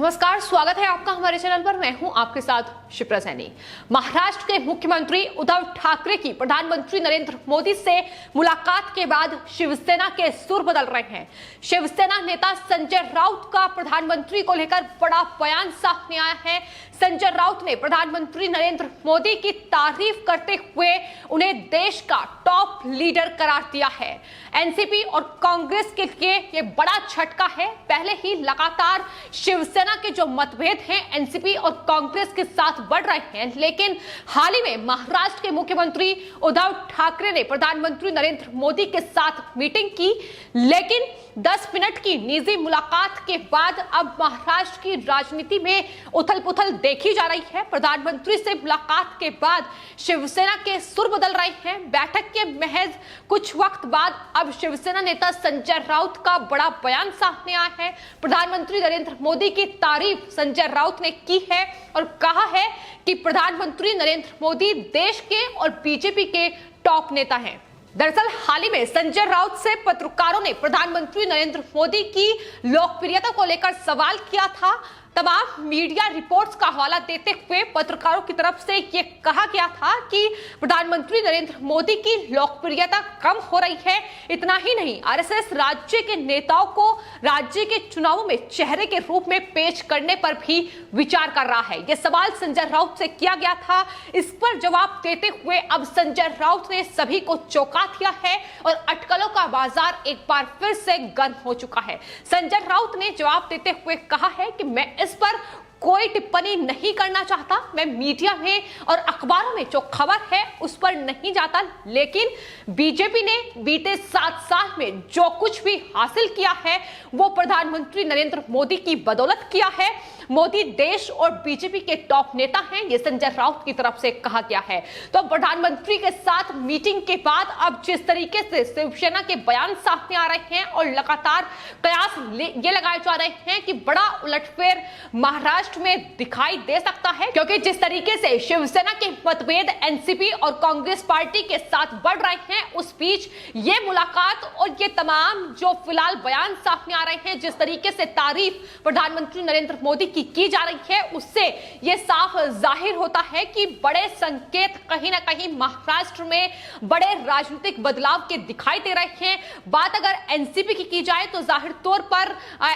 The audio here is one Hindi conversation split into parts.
नमस्कार, स्वागत है आपका हमारे चैनल पर। मैं हूं आपके साथ शिप्रा सैनी। महाराष्ट्र के मुख्यमंत्री उद्धव ठाकरे की प्रधानमंत्री नरेंद्र मोदी से मुलाकात के बाद शिवसेना के सुर बदल रहे हैं। शिवसेना नेता संजय राउत का प्रधानमंत्री को लेकर बड़ा बयान सामने आया है। संजय राउत ने प्रधानमंत्री नरेंद्र मोदी की तारीफ करते हुए उन्हें देश का टॉप लीडर करार दिया है। एनसीपी और कांग्रेस के लिए यह बड़ा झटका है। पहले ही लगातार शिवसेना के जो मतभेद हैं एनसीपी और कांग्रेस के साथ बढ़ रहे हैं, लेकिन हाल ही में महाराष्ट्र के मुख्यमंत्री उद्धव ठाकरे ने प्रधानमंत्री नरेंद्र मोदी के साथ मीटिंग की, लेकिन 10 मिनट की निजी मुलाकात के बाद अब महाराष्ट्र की राजनीति में उथल-पुथल देखी जा रही है। प्रधानमंत्री से मुलाकात के बाद शिवसेना के सुर बदल रहे हैं। बैठक के महज कुछ वक्त बाद अब शिवसेना नेता संजय राउत का बड़ा बयान सामने आया है। प्रधानमंत्री नरेंद्र मोदी की तारीफ संजय राउत ने की है और कहा है कि प्रधानमंत्री नरेंद्र मोदी देश के और बीजेपी के टॉप नेता हैं। दरअसल हाल ही में संजय राउत से पत्रकारों ने प्रधानमंत्री नरेंद्र मोदी की लोकप्रियता को लेकर सवाल किया था। तमाम मीडिया रिपोर्ट्स का हवाला देते हुए पत्रकारों की तरफ से यह कहा गया था कि प्रधानमंत्री नरेंद्र मोदी की लोकप्रियता कम हो रही है। इतना ही नहीं, आरएसएस राज्य के नेताओं को राज्य के चुनावों में चेहरे के रूप में पेश करने पर भी विचार कर रहा है। यह सवाल संजय राउत से किया गया था। इस पर जवाब देते हुए अब संजय राउत ने सभी को चौंका दिया है और अटकलों का बाजार एक बार फिर से गर्म हो चुका है। संजय राउत ने जवाब देते हुए कहा है कि मैं इस पर कोई टिप्पणी नहीं करना चाहता। मैं मीडिया में और अखबारों में जो खबर है उस पर नहीं जाता, लेकिन बीजेपी ने बीते 7 साल में जो कुछ भी हासिल किया है वो प्रधानमंत्री नरेंद्र मोदी की बदौलत किया है। मोदी देश और बीजेपी के टॉप नेता हैं, ये संजय राउत की तरफ से कहा गया है। तो प्रधानमंत्री के साथ मीटिंग के बाद अब जिस तरीके से शिवसेना के बयान सामने आ रहे हैं और लगातार कयास ये लगाए जा रहे हैं कि बड़ा उलटफेर महाराष्ट्र में दिखाई दे सकता है, क्योंकि जिस तरीके से शिवसेना के मतभेद एनसीपी और कांग्रेस पार्टी के साथ बढ़ रहे हैं, उस बीच ये मुलाकात और ये तमाम जो फिलहाल बयान सामने आ रहे हैं, जिस तरीके से तारीफ प्रधानमंत्री नरेंद्र मोदी की जा रही है, उससे यह साफ जाहिर होता है कि बड़े संकेत कहीं ना कहीं महाराष्ट्र में बड़े राजनीतिक बदलाव के दिखाई दे रहे हैं। बात अगर एनसीपी की जाए तो जाहिर तौर पर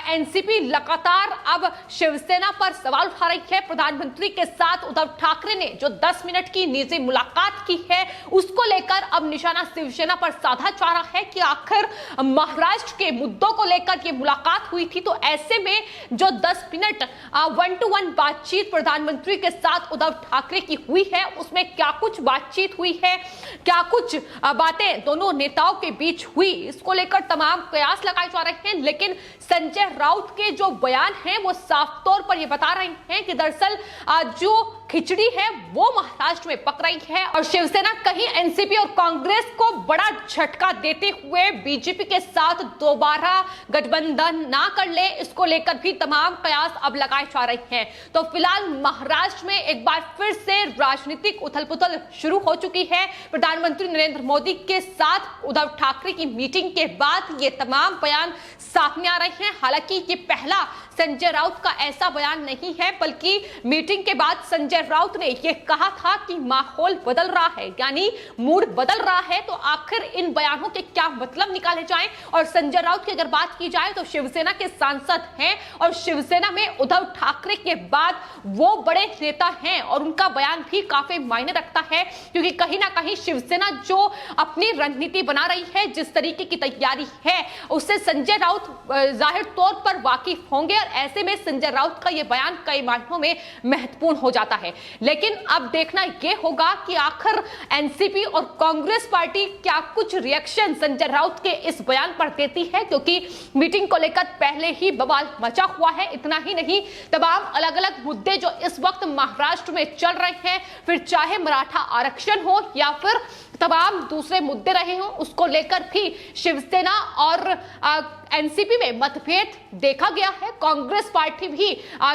एनसीपी लगातार अब शिवसेना पर सवाल उठा रही है। प्रधानमंत्री के साथ उद्धव ठाकरे ने जो 10 मिनट की निजी मुलाकात की है, उसको लेकर अब निशाना शिवसेना पर साधा जा रहा है कि आखिर महाराष्ट्र के मुद्दों को लेकर यह मुलाकात हुई थी, तो ऐसे में जो 10 मिनट 1-to-1 बातचीत प्रधानमंत्री के साथ उद्धव ठाकरे की हुई है, उसमें क्या कुछ बातचीत हुई है, क्या कुछ बातें दोनों नेताओं के बीच हुई, इसको लेकर तमाम कयास लगाए जा रहे हैं। लेकिन संजय राउत के जो बयान हैं वो साफ तौर पर ये बता रहे हैं कि दरअसल जो खिचड़ी है वो महाराष्ट्र में पक रही है और शिवसेना कहीं एनसीपी और कांग्रेस को बड़ा झटका देते हुए बीजेपी के साथ दोबारा गठबंधन ना कर ले, इसको लेकर भी तमाम कयास अब लगाए जा रहे हैं। तो फिलहाल महाराष्ट्र में एक बार फिर से राजनीतिक उथल-पुथल शुरू हो चुकी है। प्रधानमंत्री नरेंद्र मोदी के साथ उद्धव ठाकरे की मीटिंग के बाद ये तमाम बयान सामने आ रहे हैं। हालांकि ये पहला संजय राउत का ऐसा बयान नहीं है, बल्कि मीटिंग के बाद संजय राउत ने यह कहा था कि माहौल बदल रहा है, यानी मूड बदल रहा है। तो आखिर इन बयानों के क्या मतलब निकाले जाएं। और संजय राउत की अगर बात की जाए तो शिवसेना के सांसद हैं और शिवसेना में उद्धव ठाकरे के बाद वो बड़े नेता हैं और उनका बयान भी काफी मायने रखता है, क्योंकि कहीं ना कहीं शिवसेना जो अपनी रणनीति बना रही है, जिस तरीके की तैयारी है, उससे संजय राउत जाहिर तौर पर वाकिफ होंगे और ऐसे में संजय राउत का यह बयान कई मायनों में महत्वपूर्ण हो जाता है। लेकिन अब देखना यह होगा कि आखिर एनसीपी और कांग्रेस पार्टी क्या कुछ रिएक्शन संजय राउत के इस बयान पर देती है, क्योंकि मीटिंग को लेकर पहले ही बवाल मचा हुआ है। इतना ही नहीं, तमाम अलग अलग मुद्दे जो इस वक्त महाराष्ट्र में चल रहे हैं, फिर चाहे मराठा आरक्षण हो या फिर तमाम दूसरे मुद्दे रहे हों, उसको लेकर भी शिवसेना और एनसीपी में मतभेद देखा गया है। कांग्रेस पार्टी भी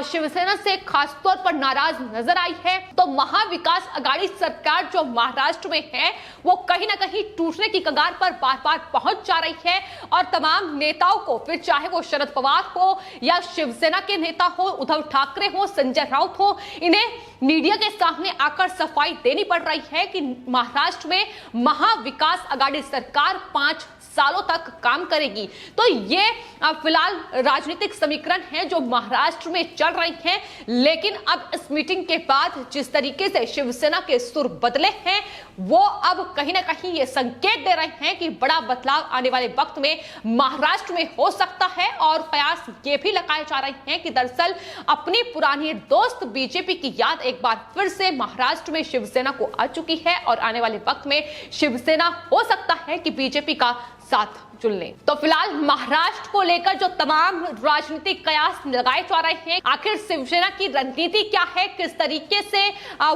शिवसेना से खासतौर पर नाराज नजर आई है। तो महाविकास आघाड़ी सरकार जो महाराष्ट्र में है वो कहीं ना कहीं टूटने की कगार पर बार बार पहुंच जा रही है और तमाम नेताओं को, फिर चाहे वो शरद पवार हो या शिवसेना के नेता हो, उद्धव ठाकरे हो, संजय राउत हो, इन्हें मीडिया के सामने आकर सफाई देनी पड़ रही है कि महाराष्ट्र में महाविकास आघाड़ी सरकार 5 सालों तक काम करेगी। तो ये फिलहाल राजनीतिक समीकरण है जो महाराष्ट्र में चल रही हैं। लेकिन अब इस मीटिंग के बाद जिस तरीके से शिवसेना के सुर बदले हैं वो अब कहीं ना कहीं ये संकेत दे रहे हैं कि बड़ा बदलाव आने वाले वक्त में महाराष्ट्र में हो सकता है। और कयास ये भी लगाए जा रहे हैं कि दरअसल अपनी पुरानी दोस्त बीजेपी की याद एक बार फिर से महाराष्ट्र में शिवसेना को आ चुकी है और आने वाले वक्त में शिवसेना हो सकता है कि बीजेपी का साथ चुन ले। तो फिलहाल महाराष्ट्र को लेकर जो तमाम राजनीतिक कयास लगाए जा रहे हैं, आखिर शिवसेना की रणनीति क्या है, किस तरीके से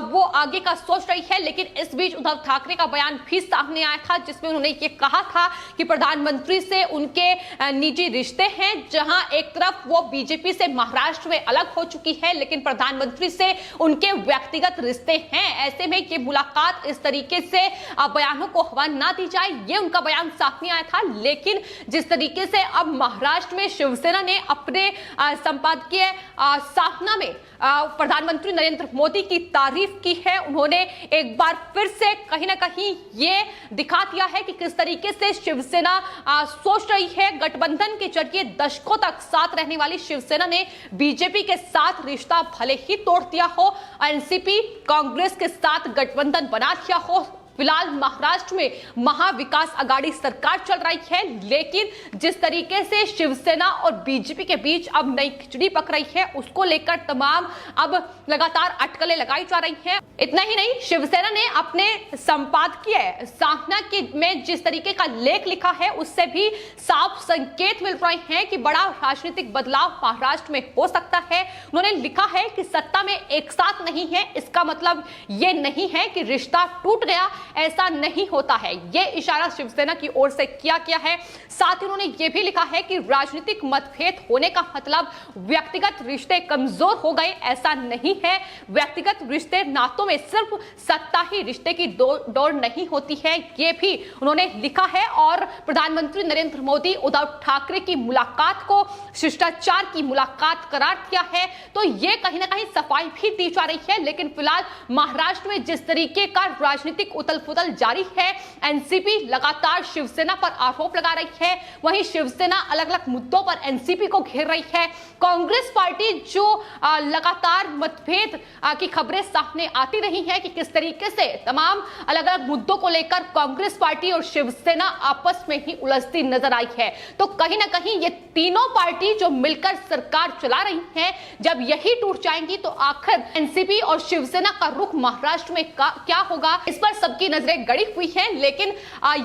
वो आगे का सोच रही है। लेकिन इस बीच उद्धव ठाकरे का बयान भी सामने आया था जिसमें उन्होंने ये कहा था कि प्रधानमंत्री से उनके निजी रिश्ते हैं। जहां एक तरफ वो बीजेपी से महाराष्ट्र में अलग हो चुकी है लेकिन प्रधानमंत्री से उनके व्यक्तिगत रिश्ते हैं। ऐसे में ये मुलाकात इस तरीके से बयानों को हवा ना दी जाए, ये उनका बयान सामने आया था। लेकिन जिस तरीके से अब महाराष्ट्र में शिवसेना ने अपने संपादकीय साधना में प्रधानमंत्री नरेंद्र मोदी की तारीफ की है, उन्होंने एक बार फिर से कहीं ना कहीं ये दिखा दिया है कि किस तरीके से शिवसेना सोच रही है। गठबंधन के जरिए दशकों तक साथ रहने वाली शिवसेना ने बीजेपी के साथ रिश्ता भले ही तोड़ दिया हो, एनसीपी कांग्रेस के साथ गठबंधन बना दिया हो। फिलहाल महाराष्ट्र में महाविकास आघाड़ी सरकार चल रही है लेकिन जिस तरीके से शिवसेना और बीजेपी के बीच अब नई खिचड़ी पक रही है उसको लेकर तमाम अब लगातार अटकलें लगाई जा रही हैं। इतना ही नहीं, शिवसेना ने अपने संपादकीय साधना के में जिस तरीके का लेख लिखा है उससे भी साफ संकेत मिल रहे हैं कि बड़ा राजनीतिक बदलाव महाराष्ट्र में हो सकता है। उन्होंने लिखा है कि सत्ता में एक साथ नहीं है, इसका मतलब ये नहीं है कि रिश्ता टूट गया, ऐसा नहीं होता है। यह इशारा शिवसेना की ओर से किया गया है। साथ ही उन्होंने यह भी लिखा है कि राजनीतिक मतभेद होने का मतलब व्यक्तिगत रिश्ते कमजोर हो गए, ऐसा नहीं है। व्यक्तिगत रिश्ते नातों में सिर्फ सत्ता ही रिश्ते की डोर नहीं होती है, यह भी उन्होंने लिखा है। और प्रधानमंत्री नरेंद्र मोदी उद्धव ठाकरे की मुलाकात को शिष्टाचार की मुलाकात करार दिया है। तो यह कहीं ना कहीं सफाई भी दी जा रही है। लेकिन फिलहाल महाराष्ट्र में जिस तरीके का राजनीतिक उथल-पुथल जारी है, एनसीपी लगातार शिवसेना पर आरोप लगा रही है, वहीं शिवसेना अलग अलग मुद्दों पर एनसीपी को घेर रही है। कांग्रेस पार्टी जो लगातार मतभेद की खबरें सामने आती रही हैं कि किस तरीके से तमाम अलग अलग मुद्दों को लेकर कांग्रेस पार्टी और शिवसेना आपस में ही उलझती नजर आई है। तो कहीं ना कहीं ये तीनों पार्टी जो मिलकर सरकार चला रही हैं, जब यही टूट जाएंगी तो आखिर एनसीपी और शिवसेना का रुख महाराष्ट्र में क्या होगा, इस पर सबकी नजरें गड़ी हुई हैं। लेकिन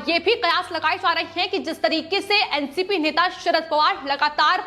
ये भी कयास लगाए जा रहे हैं कि जिस तरीके से एनसीपी नेता शरद पवार लगातार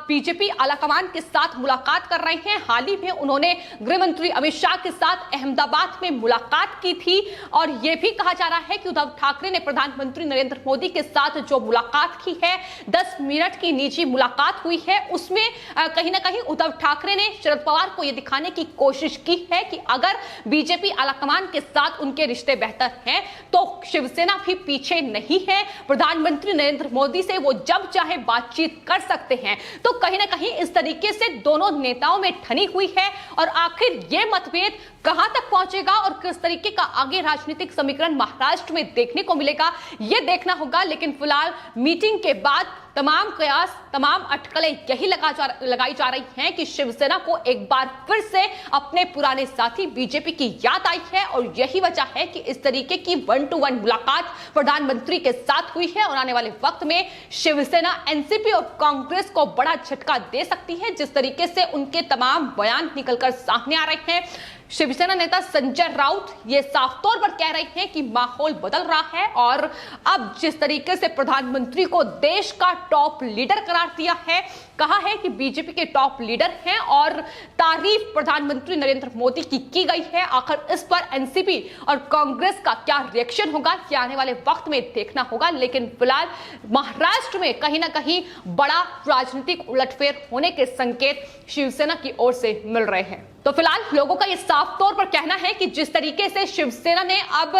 बीजेपी आलाकमान के साथ मुलाकात कर रहे हैं। हाल ही में उन्होंने गृह मंत्री अमित शाह के साथ अहमदाबाद में मुलाकात की थी और यह भी कहा जा रहा है कि उद्धव ठाकरे ने प्रधानमंत्री नरेंद्र मोदी के साथ जो मुलाकात की है, 10 मिनट की निजी मुलाकात हुई है, उसमें कहीं ना कहीं उद्धव ठाकरे ने शरद पवार को यह दिखाने की कोशिश की है कि अगर बीजेपी आलाकमान के साथ उनके रिश्ते बेहतर हैं तो शिवसेना भी पीछे नहीं है, प्रधानमंत्री नरेंद्र मोदी से वो जब चाहे बातचीत कर सकते हैं। तो कहीं ना कहीं इस तरीके से दोनों नेताओं में ठनी हुई है और आखिर ये मतभेद कहां तक पहुंचेगा और किस तरीके का आगे राजनीतिक समीकरण महाराष्ट्र में देखने को मिलेगा, यह देखना होगा। लेकिन फिलहाल मीटिंग के बाद तमाम कयास, तमाम अटकलें यही लगाई जा रही हैं कि शिवसेना को एक बार फिर से अपने पुराने साथी बीजेपी की याद आई है और यही वजह है कि इस तरीके की 1-to-1 मुलाकात प्रधानमंत्री के साथ हुई है और आने वाले वक्त में शिवसेना एनसीपी और कांग्रेस को बड़ा झटका दे सकती है। जिस तरीके से उनके तमाम बयान निकलकर सामने आ रहे हैं, शिवसेना नेता संजय राउत ये साफ तौर पर कह रहे हैं कि माहौल बदल रहा है और अब जिस तरीके से प्रधानमंत्री को देश का टॉप लीडर करार दिया है, कहा है कि बीजेपी के टॉप लीडर हैं और तारीफ प्रधानमंत्री नरेंद्र मोदी की गई है। आखिर इस पर एनसीपी और कांग्रेस का क्या रिएक्शन होगा, ये आने वाले वक्त में देखना होगा। लेकिन फिलहाल महाराष्ट्र में कहीं ना कहीं बड़ा राजनीतिक उलटफेर होने के संकेत शिवसेना की ओर से मिल रहे हैं। तो फिलहाल लोगों का यह साफ तौर पर कहना है कि जिस तरीके से शिवसेना ने अब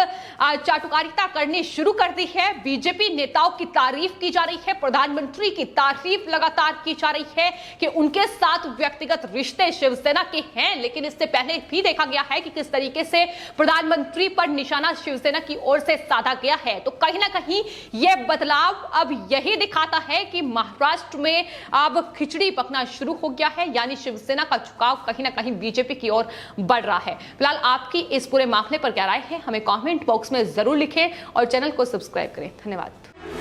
चाटुकारिता करनी शुरू कर दी है, बीजेपी नेताओं की तारीफ की जा रही है, प्रधानमंत्री की तारीफ लगातार की जा रही है कि उनके साथ व्यक्तिगत रिश्ते शिवसेना के हैं। लेकिन इससे पहले भी देखा गया है कि किस तरीके से प्रधानमंत्री पर निशाना शिवसेना की ओर से साधा गया है। तो कहीं ना कहीं यह बदलाव अब यही दिखाता है कि महाराष्ट्र में अब खिचड़ी पकना शुरू हो गया है, यानी शिवसेना का झुकाव कहीं ना कहीं बीजेपी की ओर बढ़ रहा है। फिलहाल आपकी इस पूरे मामले पर क्या राय है, हमें कमेंट बॉक्स में जरूर लिखें और चैनल को सब्सक्राइब करें। धन्यवाद।